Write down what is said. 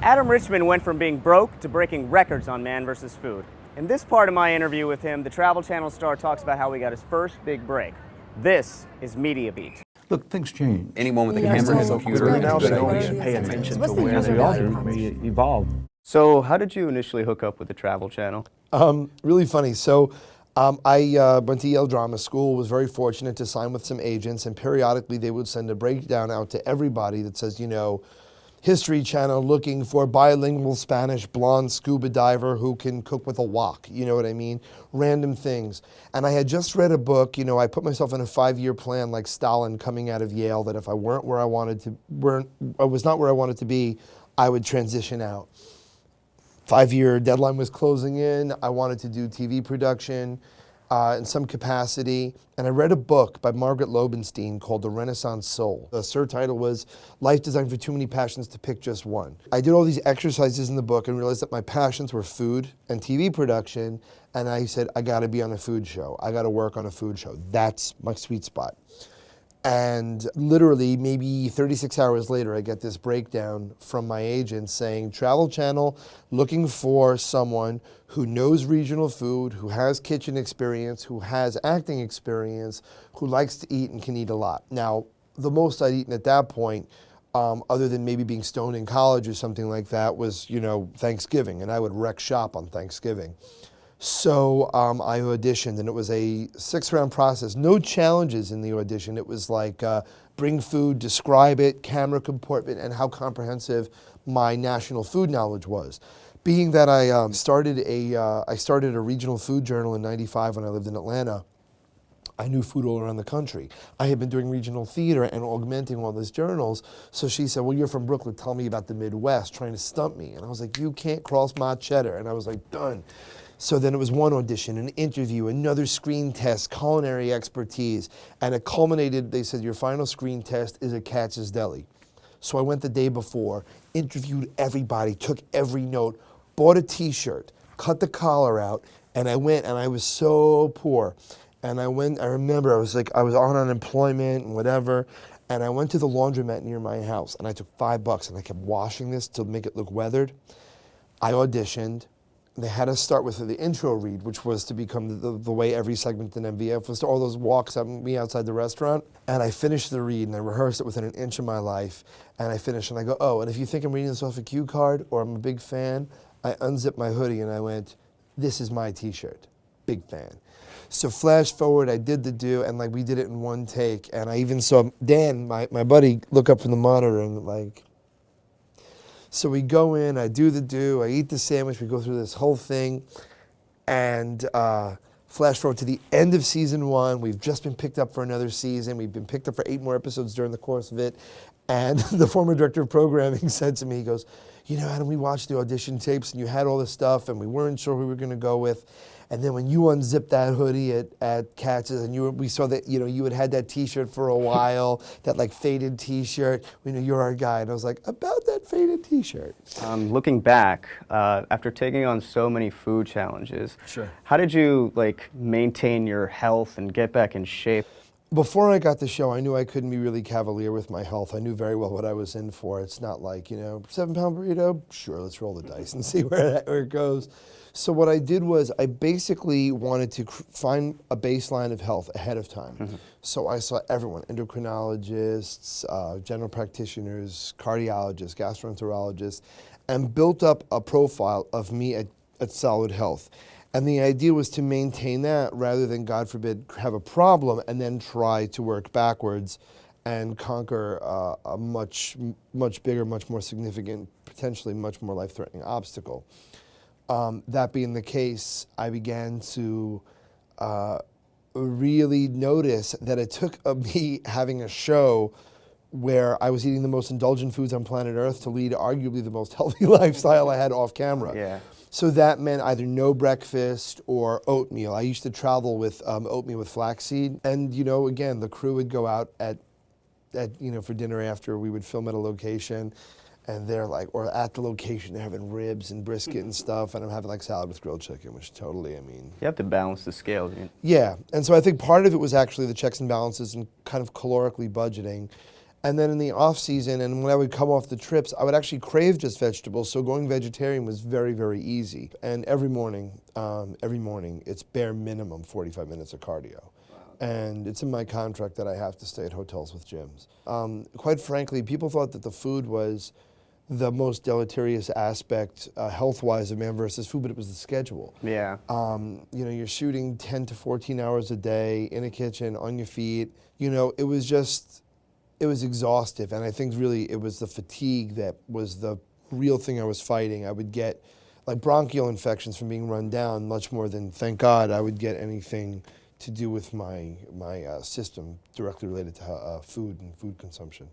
Adam Richman went from being broke to breaking records on Man vs. Food. In this part of my interview with him, the Travel Channel star talks about how he got his first big break. This is Mediabistro. Look, things change. Anyone with a camera and a computer Right now, is they a good always idea. pay attention What's to the where user we all value? do. We evolve. So how did you initially hook up with the Travel Channel? Really funny. So I went to Yale Drama School, was very fortunate to sign with some agents, and periodically they would send a breakdown out to everybody that says, you know, History Channel looking for bilingual Spanish blonde scuba diver who can cook with a wok, you know what I mean? Random things. And I had just read a book, you know, I put myself in a 5-year plan like Stalin coming out of Yale, that if I weren't where I wanted to, I was not where I wanted to be, I would transition out. 5-year deadline was closing in. I wanted to do TV production in some capacity. And I read a book by Margaret Lobenstein called The Renaissance Soul. The subtitle was Life Designed for Too Many Passions to Pick Just One. I did all these exercises in the book and realized that my passions were food and TV production. And I said, I gotta be on a food show. I gotta work on a food show. That's my sweet spot. And literally, maybe 36 hours later, I get this breakdown from my agent saying, Travel Channel looking for someone who knows regional food, who has kitchen experience, who has acting experience, who likes to eat and can eat a lot. Now, the most I'd eaten at that point, other than maybe being stoned in college or something like that, was, you know, Thanksgiving, and I would wreck shop on Thanksgiving. So I auditioned, and it was a 6-round process. No challenges in the audition. It was like bring food, describe it, camera comportment, and how comprehensive my national food knowledge was. Being that I started a regional food journal in '95 when I lived in Atlanta, I knew food all around the country. I had been doing regional theater and augmenting all these journals. So she said, well, you're from Brooklyn, tell me about the Midwest, trying to stump me. And I was like, you can't cross my cheddar. And I was like, done. So then it was one audition, an interview, another screen test, culinary expertise, and it culminated, they said, your final screen test is at Katz's Deli. So I went the day before, interviewed everybody, took every note, bought a t-shirt, cut the collar out, and I went, and I was so poor. And I remember I was on unemployment and whatever, and I went to the laundromat near my house, and I took $5, and I kept washing this to make it look weathered. I auditioned. They had us start with the intro read, which was to become the way every segment in MVF was, to all those walks up me outside the restaurant. And I finished the read, and I rehearsed it within an inch of my life. And I finished, and I go, oh, and if you think I'm reading this off a cue card or I'm a big fan, I unzipped my hoodie, and I went, this is my t-shirt, big fan. So flash forward, I did the do, and like we did it in one take. And I even saw Dan, my buddy, look up from the monitor and like, so we go in, I do the do, I eat the sandwich, we go through this whole thing, and flash forward to the end of season 1. We've just been picked up for another season. We've been picked up for 8 more episodes during the course of it. And the former director of programming said to me, he goes, you know, Adam, we watched the audition tapes and you had all this stuff and we weren't sure who we were gonna go with. And then when you unzipped that hoodie at Katz's and we saw that, you know, you had that t-shirt for a while, that like faded t-shirt, we knew you're our guy. And I was like, about that faded t-shirt. Looking back, after taking on so many food challenges, Sure. How did you like maintain your health and get back in shape? Before I got the show, I knew I couldn't be really cavalier with my health. I knew very well what I was in for. It's not like, you know, 7-pound burrito, sure, let's roll the dice and see where it goes. So what I did was I basically wanted to find a baseline of health ahead of time. Mm-hmm. So I saw everyone, endocrinologists, general practitioners, cardiologists, gastroenterologists, and built up a profile of me at solid health. And the idea was to maintain that rather than, God forbid, have a problem and then try to work backwards and conquer a much bigger, much more significant, potentially much more life-threatening obstacle. That being the case, I began to really notice that it took me having a show where I was eating the most indulgent foods on planet Earth to lead arguably the most healthy lifestyle I had off camera. Yeah. So that meant either no breakfast or oatmeal. I used to travel with oatmeal with flaxseed. And, you know, again, the crew would go out for dinner after we would film at a location. And they're like, or at the location, they're having ribs and brisket and stuff. And I'm having like salad with grilled chicken, which totally, I mean. You have to balance the scales. Yeah. And so I think part of it was actually the checks and balances and kind of calorically budgeting. And then in the off season, and when I would come off the trips, I would actually crave just vegetables. So going vegetarian was very, very easy. And every morning, it's bare minimum 45 minutes of cardio. And it's in my contract that I have to stay at hotels with gyms. Quite frankly, people thought that the food was the most deleterious aspect health-wise of Man vs. Food, but it was the schedule. Yeah. You know, you're shooting 10 to 14 hours a day in a kitchen, on your feet. You know, it was exhaustive, and I think really it was the fatigue that was the real thing I was fighting. I would get like bronchial infections from being run down much more than, thank God, I would get anything to do with my system directly related to food and food consumption.